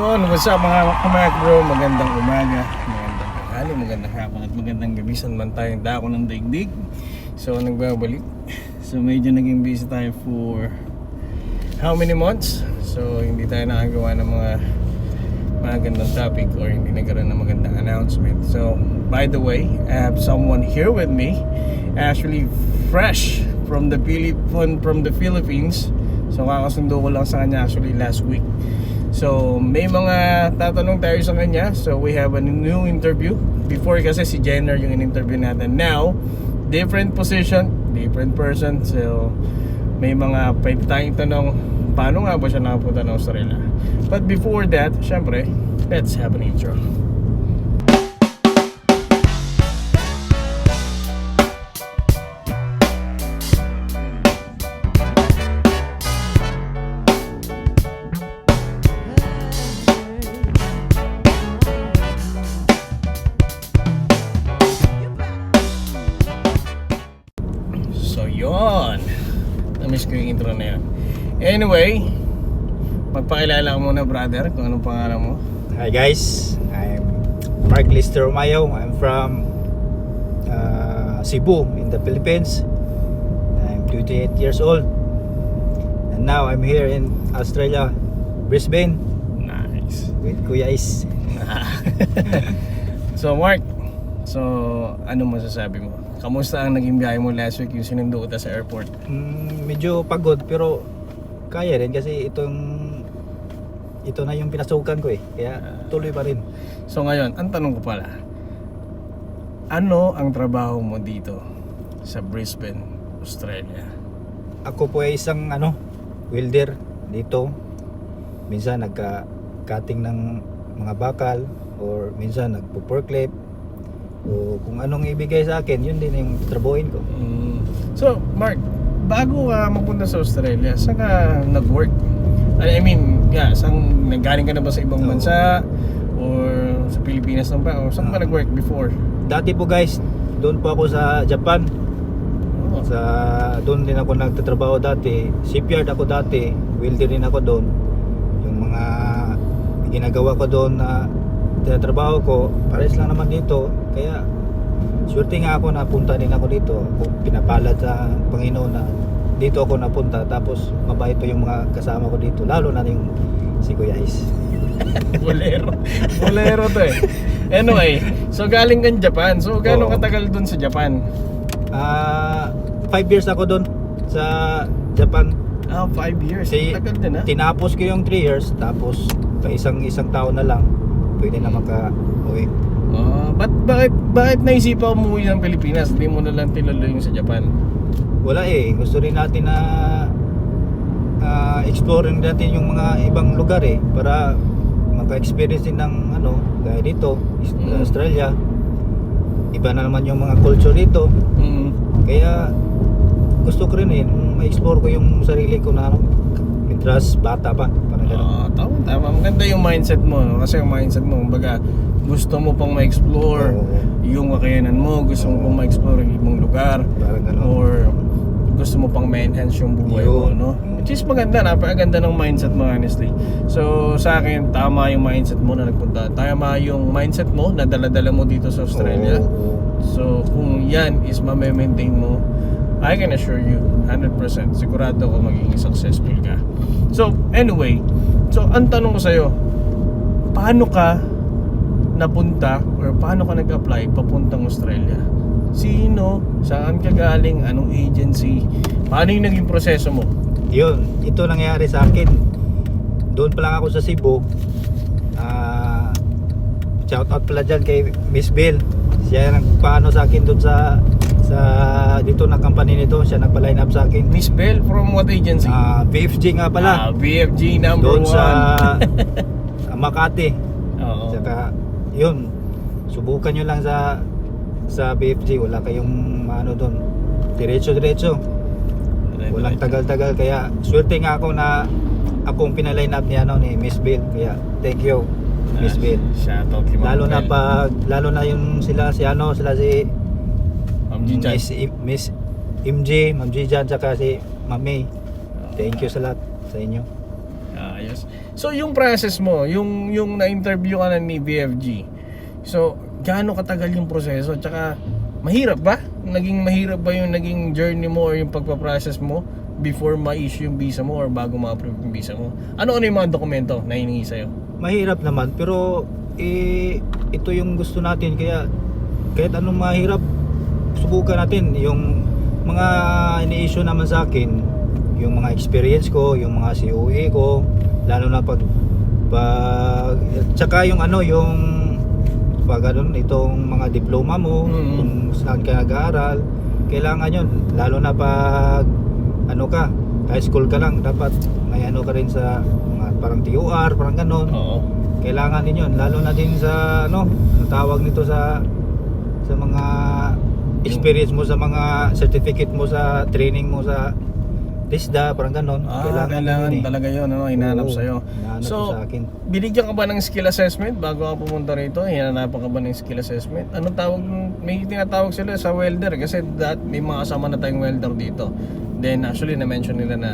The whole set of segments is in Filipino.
Yun, what's up mga kamak bro? Magandang umaga, magandang tanghali, magandang hapon at magandang gabi. Saan man tayong dako ng daigdig. So nagbabalik. So medyo naging busy tayo for how many months? So hindi tayo nakagawa ng mga magandang topic or hindi nagkaroon ng magandang announcement. So by the way, I have someone here with me, actually fresh from the Philippines. So kakasundo ko lang sa kanya actually last week. So may mga tatanong tayo sa kanya. So we have a new interview. Before kasi si Jenner yung in-interview natin. Now, different position, different person. So may mga pwede tayong tanong, paano nga ba siya nakapunta ng Australia? But before that, syempre, let's have an intro. So yun, na-miss ko yung intro na yun. Anyway, magpakilala ka muna brother, kung anong pangalan mo. Hi guys, I'm Mark Lister Umayaw. I'm from Cebu in the Philippines. I'm 28 years old and now I'm here in Australia, Brisbane Nice. with Kuya Is. So Mark, so ano masasabi mo? Kamusta ang naging biyahe mo last week, yung sinundo kita sa airport? Medyo pagod pero kaya rin kasi ito na yung pinasukan ko kaya tuloy pa rin. So ngayon, ang tanong ko pala, ano ang trabaho mo dito sa Brisbane, Australia? Ako po ay isang welder dito. Minsan nagka-cutting ng mga bakal or minsan nagpo-forklift. O kung anong ibigay sa akin, yun din yung trabuhin ko. So Mark, bago ka mapunta sa Australia, saan ka nag-work? I mean, saan nanggaling ka na ba sa ibang bansa? Or sa Pilipinas lang ba? O saan ka nag-work before? Dati po guys, doon po ako sa Japan. Oh. Doon din ako nagtatrabaho dati. Shipyard ako dati, welder din ako doon. Yung mga ginagawa ko doon na trabaho ko, pares lang naman dito. Kaya swerte nga ako, napunta din ako dito. Pinapalad sa Panginoon na dito ako napunta. Tapos mabait pa yung mga kasama ko dito, lalo na yung si Kuya Is. Bolero to eh. Anyway, so galing kang Japan. So gaano katagal dun sa Japan? 5 years ako doon sa Japan. 5 years. Tagal din ha? Tinapos ko yung 3 years. Tapos pa isang taon na lang pwede na maka-uwi. Bakit naisipan mo umuwi ng Pilipinas? Hindi mo na lang tinuloy yung sa Japan? Wala gusto rin natin na exploring natin yung mga ibang lugar para maka-experience din ng gaya dito, Australia. Iba na naman yung mga culture dito. Kaya gusto ko rin ma-explore ko yung sarili ko na interest bata pa. Tama. Maganda yung mindset mo, no? Kasi yung mindset mo, kumbaga, gusto mo pang ma-explore yung kakayanan mo, gusto mo pang ma-explore yung ibang lugar, or gusto mo pang ma-enhance yung buhay mo, no? Which is maganda, napakaganda ng mindset mo, honestly. So sa akin, tama yung mindset mo na nagpunta. Tama yung mindset mo na dala-dala mo dito sa Australia. So kung yan is ma-maintain mo, I can assure you 100% sigurado ko magiging successful ka. So anyway, so ang tanong ko sa'yo, paano ka napunta or paano ka nag-apply papuntang Australia? Sino? Saan ka galing? Anong agency? Paano yung naging proseso mo? Ito nangyari sa akin. Doon pa lang ako sa Cebu. Shout out pala dyan kay Miss Bill. Siya nagpaano sa akin doon sa dito na company nito. Siya nagpa-line up sa akin. Miss Bell from what agency? BFG nga pala. BFG number 1 doon sa Makati. Oo. Saka subukan nyo lang sa BFG. Wala kayong doon, diretso walang tagal-tagal. Kaya swerte nga ako na akong pina-line up ni Miss Bill. Kaya thank you Miss Bill. Shoutout kay Lalo na yung sila si Ma'am Gijan, Miss MJ, Ma'am Gijan, saka si Ma'am May. Thank you sa lahat sa inyo. Ayos. So yung process mo, yung na-interview ka na ni BFG. So gaano katagal yung proseso? Tsaka mahirap ba? Naging mahirap ba yung naging journey mo or yung pagpa-process mo before ma-issue yung visa mo or bago ma-approve yung visa mo? Ano yung mga dokumento na hiningi sa'yo? Mahirap naman, pero ito yung gusto natin, kaya kahit anong mahirap, subukan natin. Yung mga ini-issue naman sa akin, yung mga experience ko, yung mga COE ko, lalo na pag tsaka yung pag itong mga diploma mo, kung saan ka nag-aaral, kailangan yun, lalo na pag high school ka lang, dapat may ka rin sa mga parang TOR, parang ganon. Oo. Kailangan din yun, lalo na din sa ano tawag nito sa mga experience mo, sa mga certificate mo, sa training mo sa TISDA, parang ganon. Kailangan yun, talaga yun, hinahanap Oo, sa'yo. hinahanap So, sa akin. binigyan ka ba ng skill assessment bago ka pumunta rito? Hinanapan ka ba ng skill assessment? Anong tawag? May tinatawag sila sa welder kasi may mga kasama na tayong welder dito. Then actually na-mention nila na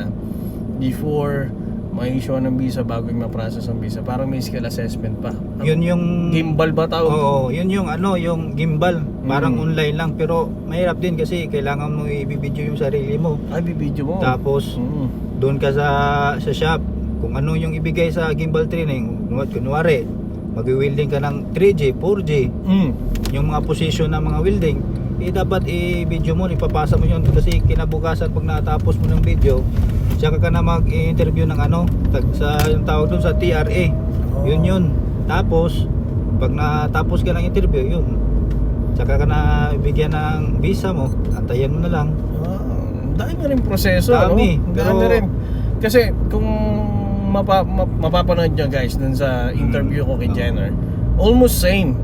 before ma-issue ng visa, bago yung ma-process ang visa, parang may skill assessment pa. Yun yung gimbal ba tawag? Oo, yun yung yung gimbal. Parang online lang, pero mahirap din kasi kailangan mo i-video yung sarili mo. Ay, bibidyo mo. Tapos doon ka sa shop, kung ano yung ibigay sa gimbal training. Kunwari, mag-welding ka ng 3G, 4G, yung mga position ng mga welding, dapat i-video mo, ipapasa mo yun kasi kinabukasan pag natapos mo ng video, tsaka ka na mag-interview ng sa yung tawag doon sa TRA. Yun. Tapos pag natapos ka ng interview, yun, tsaka ka na bigyan ng visa mo, antayan mo na lang. Dami na rin proseso. Dami, Dami rin. Kasi kung mapapanood nyo guys dun sa interview ko kay Jenner, almost same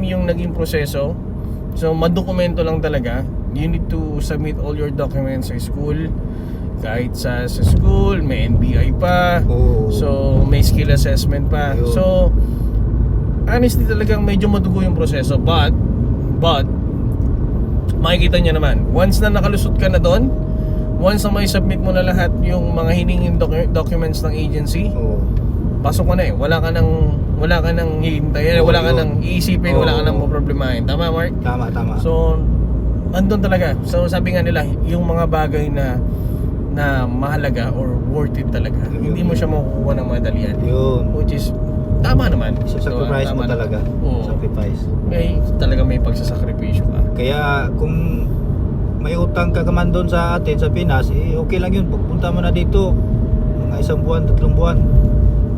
yung naging proseso. So madokumento lang talaga. You need to submit all your documents sa school. Kahit sa school, may NBI pa. So may skill assessment pa. Ayun. So honestly talagang medyo madugo yung proseso. But makikita nyo naman, once na nakalusot ka na doon, once na may submit mo na lahat yung mga hiningin documents ng agency, pasok ka na wala ka nang hihintayin, wala ka nang iisipin, wala ka nang problemahin. Tama, Mark? Tama. So andun talaga. So sabi nga nila, yung mga bagay na mahalaga or worth it talaga, hindi mo siya makukuha ng madalian. Yun. Which is tama naman. Sacrifice mo tama talaga. Oo. Sacrifice. May pagsasakripisyo ka. Kaya kung may utang ka man doon sa atin sa Pinas, okay lang yun. Pagpunta mo na dito, mga 1 buwan, 3 buwan,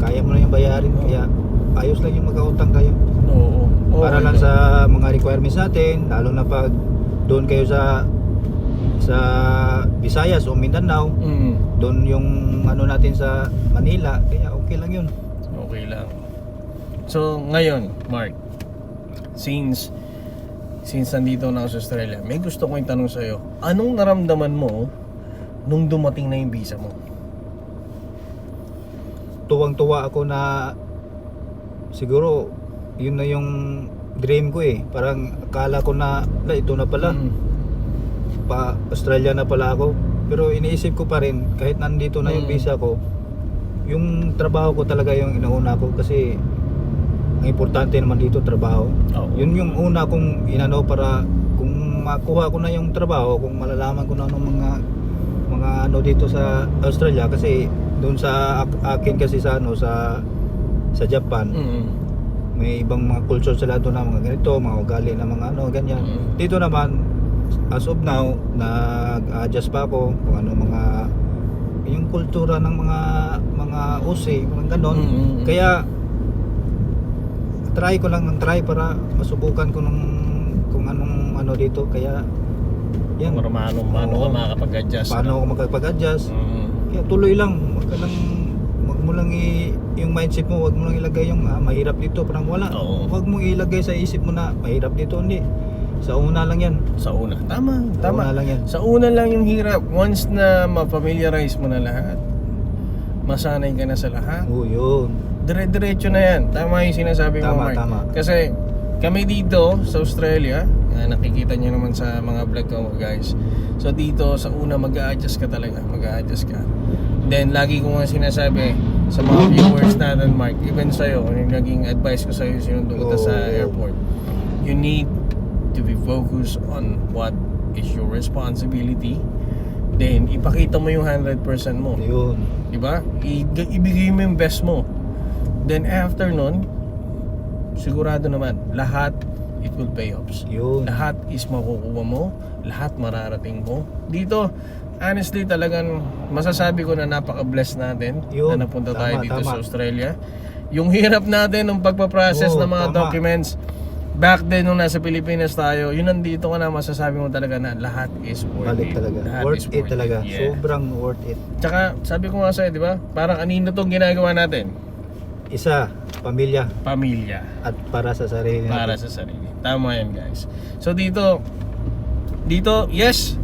kaya mo na yung bayarin. Kaya ayos lang yung magkautang kayo. Oo. Para lang sa mga requirements natin, lalo na pag doon kayo sa Visayas o Mindanao, doon yung natin sa Manila, kaya okay lang yun. Okay lang. So ngayon, Mark, since nandito na ako sa Australia, may gusto kong itanong sa'yo. Anong naramdaman mo nung dumating na yung visa mo? Tuwang-tuwa ako na siguro yun na yung dream ko Parang akala ko na ito na pala. Pa Australia na pala ako. Pero iniisip ko pa rin, kahit nandito na yung visa ko, yung trabaho ko talaga yung inauna ko kasi ang importante naman dito trabaho. Yun yung una kong para kung makuha ko na yung trabaho, kung malalaman ko na mga dito sa Australia, kasi doon sa akin kasi sa sa Japan, may ibang mga culture sila doon na mga ganito, mga ugali na mga ganyan. Dito naman as of now, nag-adjust pa ako kung yung kultura ng mga usi, mga ganon. Kaya try para masubukan ko kung anong dito. Kaya yan, Para paano ka makakapag-adjust. Paano ako makapag-adjust. Kaya tuloy lang, wag mo lang yung mindset mo, wag mo lang ilagay yung mahirap dito, parang wala. Wag mo ilagay sa isip mo na mahirap dito, hindi. Sa una lang yan. Sa una. Tama. Una lang yan. Sa una lang yung hirap. Once na ma-familiarize mo na lahat, masanay ka na sa lahat, Yun. dire-diretso na yan. Tama yung sinasabi mo, Mark. Tama. Kasi kami dito sa Australia, nakikita nyo naman sa mga vlog ko guys. So dito sa una mag-a-adjust ka talaga. Then lagi ko nga sinasabi, sa mga viewers natin, Mark, even sa'yo, yung naging advice ko sa'yo sinundo kita sa airport, you need to be focused on what is your responsibility. Then, ipakita mo yung 100% mo. Yun. Diba? Ibigay mo yung best mo. Then, after nun, sigurado naman, lahat, it will pay off. Yun. Lahat is makukuha mo, lahat mararating mo. Dito, honestly, talagang masasabi ko na napaka-blessed natin Yun. na napunta tayo dito Tama. sa Australia. Yung hirap natin ng pagpaprocess ng mga tama. documents, back then nung nasa Pilipinas tayo, yun nandito ka na, masasabi mo talaga na lahat is worth Balik it. talaga. Lahat Worth is it talaga. Yeah. Sobrang worth it. Tsaka, sabi ko nga sa'yo, di ba? Parang kanino tong ginagawa natin? Isa, pamilya Pamilya. at para sa sarili natin. Para sa sarili. Tama yan, guys. So dito, yes,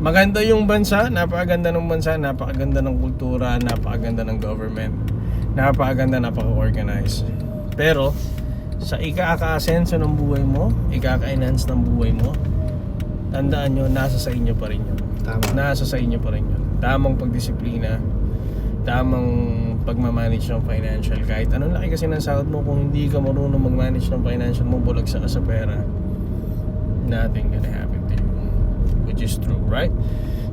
maganda yung bansa, napakaganda ng bansa, napakaganda ng kultura, napakaganda ng government, napakaganda, napaka-organized. Pero, sa ika-asenso ng buhay mo, ika-enhance ng buhay mo, tandaan nyo, nasa sa inyo pa rin yun. Tama. Nasa sa inyo pa rin yun. Tamang pagdisiplina, tamang pagmamanage ng financial. Kahit anong laki kasi ng sahod mo, kung hindi ka marunong mag-manage ng financial mo, bulagsak ka sa pera, nothing gonna happen to you. Which is true, right?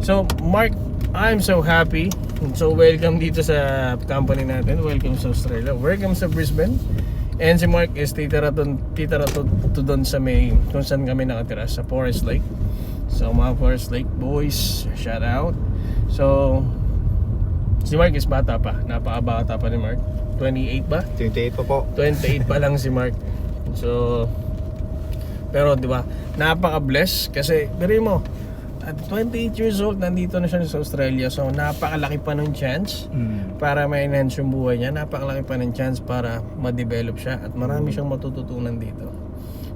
So, Mark, I'm so happy. So, welcome dito sa company natin. Welcome sa Australia. Welcome sa Brisbane. And si Mark is titira to doon sa may, kung saan kami nakatira, sa Forest Lake. So, mga Forest Lake boys, shout out. So, si Mark is bata pa. Napakabata pa ni Mark. 28 ba? 28 pa po. 28 pa lang si Mark. So, pero di ba, napaka-bless kasi biri mo, at 28 years old nandito na siya sa Australia. So, napakalaki pa ng chance para ma-enhance yung buhay niya. Napakalaki pa ng chance para ma-develop siya at marami siyang matututunan dito.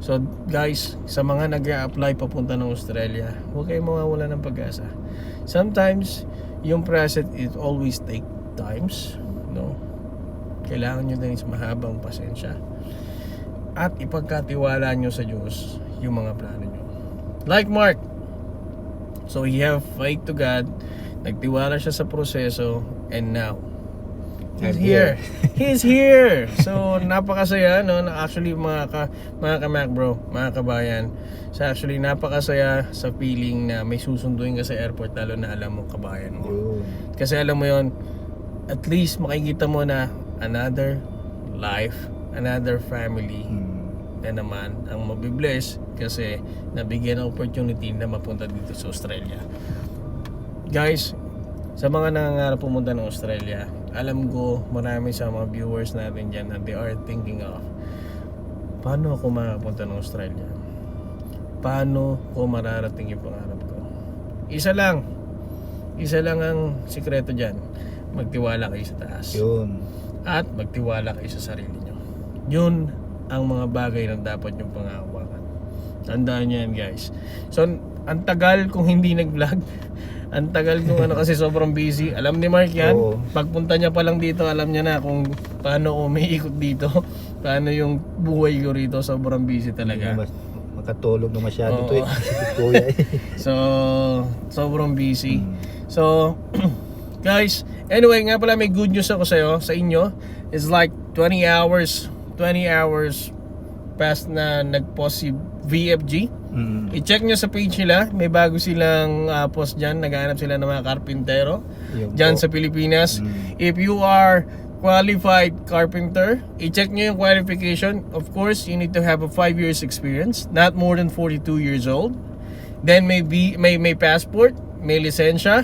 So, guys, sa mga nag-a-apply papunta ng Australia, huwag kayong mawawala ng pag-asa. Sometimes, yung process it always take times, no? Kailangan nyo din mahabang pasensya at ipagkatiwala nyo sa Diyos yung mga plano nyo. Like Mark, so he have faith to God, nagtiwala siya sa proseso, and now he's here. He's here. So napakasaya, no? Actually mga ka-Mac bro, mga kabayan, so actually napakasaya sa feeling na may susunduin ka sa airport, lalo na alam mo kabayan mo. Yun. Kasi alam mo yon, at least makikita mo na another life, another family na naman ang mabibless kasi nabigyan ng opportunity na mapunta dito sa Australia. Guys, sa mga nangangarap pumunta ng Australia, alam ko marami sa mga viewers natin dyan na they are thinking of, paano ako makapunta ng Australia? Paano ko mararating yung pangarap ko? Isa lang ang sikreto dyan. Magtiwala kayo sa taas. Yun. At magtiwala kayo sa sarili nyo. Yun ang mga bagay na dapat nyong pangahawakan. Tandaan nyo yan, guys. So, ang tagal kung hindi nag-vlog. Ang tagal kung ano kasi sobrang busy. Alam ni Mark yan. Oo. Pagpunta niya pa lang dito, alam niya na kung paano umiikot dito. Paano yung buhay ko rito. Sobrang busy talaga. Makatulog na masyado Oo. to eh. Kuya eh. So, sobrang busy. So, guys, anyway, nga pala may good news ako sa inyo. It's like 20 hours past na nag-post si VFG. I-check nyo sa page nila. May bago silang post dyan. Naghahanap sila ng mga karpintero dyan sa Pilipinas. If you are qualified carpenter, i-check nyo yung qualification. Of course, you need to have a 5 years experience, not more than 42 years old. Then may passport, may lisensya,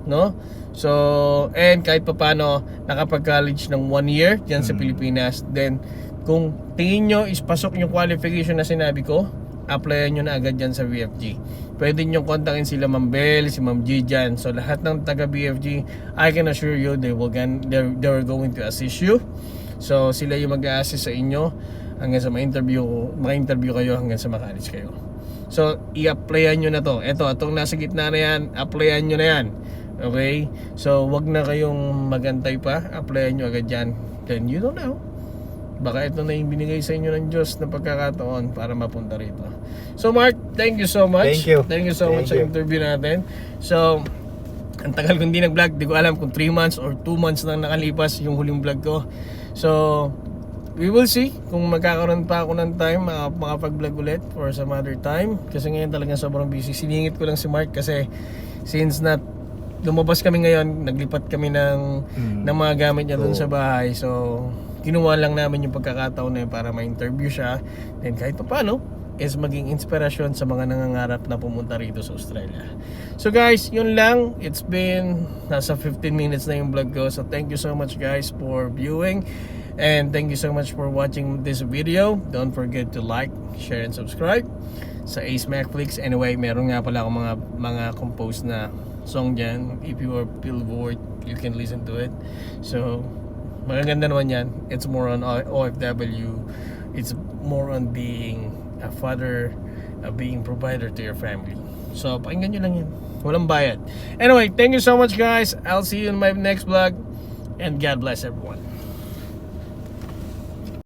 no? So, and kahit paano nakapag-college ng 1 year dyan sa Pilipinas. Then, kung tingin nyo is pasok yung qualification na sinabi ko, applyan nyo na agad dyan sa BFG. Pwede nyo kontakin sila Ma'am Bell, si Ma'am G dyan. So, lahat ng taga BFG, I can assure you they're going to assist you. So, sila yung mag-a-assist sa inyo hanggang sa ma-interview kayo hanggang sa ma-college kayo. So, i-applyan nyo na to. Itong nasa gitna na yan, applyan nyo na yan. Okay? So, wag na kayong magantay pa. Applyan nyo agad yan. Then, you don't know. Baka ito na yung binigay sa inyo ng Diyos na pagkakataon para mapunta rito. So, Mark, thank you so much. Thank you. Thank you so much sa interview natin. So, Ang tagal kong di nag-vlog, di ko alam kung 3 months or 2 months nang nakalipas yung huling vlog ko. So, we will see kung magkakaroon pa ako ng time makapag-vlog ulit for some other time. Kasi ngayon talagang sobrang busy. Siningit ko lang si Mark kasi since lumabas kami ngayon, naglipat kami ng mga gamit niya doon sa bahay. So, kinuha lang namin yung pagkakataon na yun para ma-interview siya. Then kahit pa paano, is maging inspirasyon sa mga nangangarap na pumunta rito sa Australia. So guys, yun lang. It's been nasa 15 minutes na yung vlog ko. So thank you so much guys for viewing. And thank you so much for watching this video. Don't forget to like, share, and subscribe sa Ace Macflix. Anyway, meron nga pala akong mga composed na song dyan. If you feel bored, you can listen to it. So, magaganda naman yan. It's more on OFW. It's more on being a father, being provider to your family. So, pakinggan nyo lang yan. Walang bayad. Anyway, thank you so much guys. I'll see you in my next vlog. And God bless everyone.